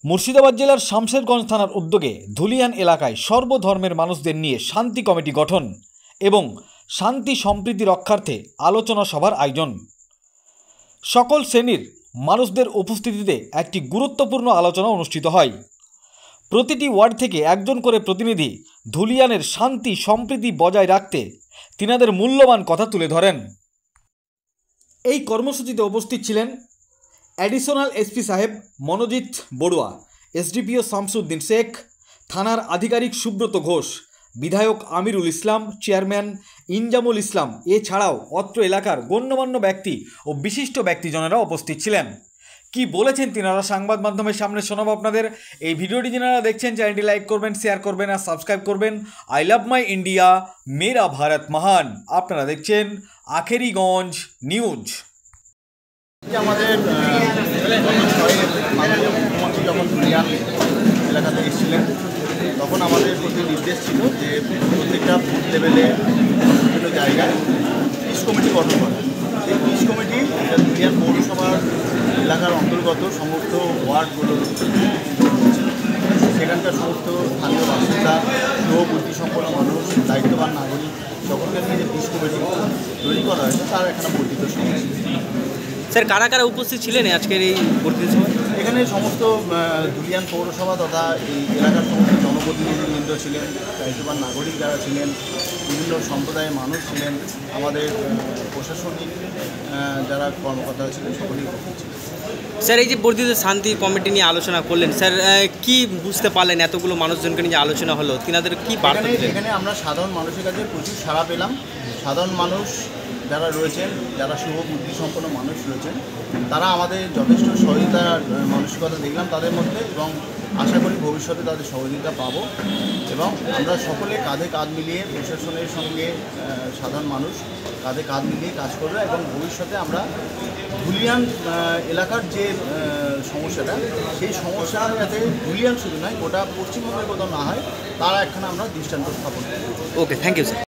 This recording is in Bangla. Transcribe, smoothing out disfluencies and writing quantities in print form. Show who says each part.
Speaker 1: মুর্শিদাবাদ জেলার শামশেরগঞ্জ থানার উদ্যোগে ধুলিয়ান এলাকায় সর্বধর্মের মানুষদের নিয়ে শান্তি কমিটি গঠন এবং শান্তি সম্প্রীতি রক্ষার্থে আলোচনা সভার আয়োজন। সকল শ্রেণীর মানুষদের উপস্থিতিতে একটি গুরুত্বপূর্ণ আলোচনা অনুষ্ঠিত হয়। প্রতিটি ওয়ার্ড থেকে একজন করে প্রতিনিধি ধুলিয়ানের শান্তি সম্প্রীতি বজায় রাখতে তিনাদের মূল্যবান কথা তুলে ধরেন। এই কর্মসূচিতে উপস্থিত ছিলেন অ্যাডিশনাল এসপি সাহেব মনোজিৎ বড়ুয়া, এসডিপিও শামসুদ্দিন শেখ, থানার আধিকারিক সুব্রত ঘোষ, বিধায়ক আমিরুল ইসলাম, চেয়ারম্যান ইনজামুল ইসলাম, এছাড়াও অত্র এলাকার গণ্যমান্য ব্যক্তি ও বিশিষ্ট ব্যক্তিজনেরা উপস্থিত ছিলেন। কি বলেছেন তিনারা সংবাদ মাধ্যমের সামনে শোনাব আপনাদের। এই ভিডিওটি যারা দেখছেন চ্যানেলটি লাইক করবেন, শেয়ার করবেন আর সাবস্ক্রাইব করবেন। আই লাভ মাই ইন্ডিয়া, মেরা ভারত মহান। আপনারা দেখছেন আখেরিগঞ্জ নিউজ।
Speaker 2: আমাদের মাননীয় মুখ্যমন্ত্রী যখন ধুলিয়ান এলাকাতে এসেছিলেন তখন আমাদের প্রতি নির্দেশ ছিল যে প্রত্যেকটা বুথ লেভেলে বিভিন্ন জায়গায় পিস কমিটি গঠন করা। সেই পিস কমিটি ধুলিয়ান পৌরসভার এলাকার অন্তর্গত সমস্ত ওয়ার্ডগুলো সেখানকার সমস্ত স্থানীয় বাসিন্দা, বুদ্ধি সম্পন্ন মানুষ, দায়িত্ববান নাগরিক সকলকে নিয়ে যে পিস কমিটি তৈরি করা হয়েছে তার এখানে বর্ধিত সমস্যা।
Speaker 3: স্যার, কারা কারা উপস্থিত ছিলেন আজকের এই বর্ধিত সভায়?
Speaker 2: এখানে সমস্ত ধুলিয়ান পৌরসভা তথা এই এলাকার সমস্ত জনপ্রতিনিধিবৃন্দ ছিলেন, দায়িত্ববান নাগরিক যারা ছিলেন, বিভিন্ন সম্প্রদায়ের মানুষ ছিলেন, আমাদের প্রশাসনিক যারা কর্মকর্তা ছিলেন সকলেই উপস্থিত ছিলেন।
Speaker 3: স্যার, এই যে বর্ধিত শান্তি কমিটি নিয়ে আলোচনা করলেন, স্যার কি বুঝতে পারলেন এতগুলো মানুষজনকে নিয়ে আলোচনা হলো, তিনাদের কি বার্তা?
Speaker 2: এখানে আমরা সাধারণ মানুষের কাছে প্রচুর সাড়া পেলাম। সাধারণ মানুষ যারা রয়েছেন, যারা শুভ বুদ্ধি সম্পন্ন মানুষ রয়েছেন, তারা আমাদের যথেষ্ট সহযোগিতার মানসিকতা দেখলাম তাদের মধ্যে, এবং আশা করি ভবিষ্যতে তাদের সহযোগিতা পাব। এবং আমরা সকলে কাঁধে কাঁধ মিলিয়ে প্রশাসনের সঙ্গে সাধারণ মানুষ কাঁধে কাঁধ মিলিয়ে কাজ করবে, এবং ভবিষ্যতে আমরা ধুলিয়ান এলাকার যে সমস্যাটা, সেই সমস্যাটা যাতে ধুলিয়ান শুধু নয় গোটা পশ্চিমবঙ্গের কোথাও না হয় তারা একখানে আমরা দৃষ্টান্ত স্থাপন করব।
Speaker 3: ওকে, থ্যাংক ইউ স্যার।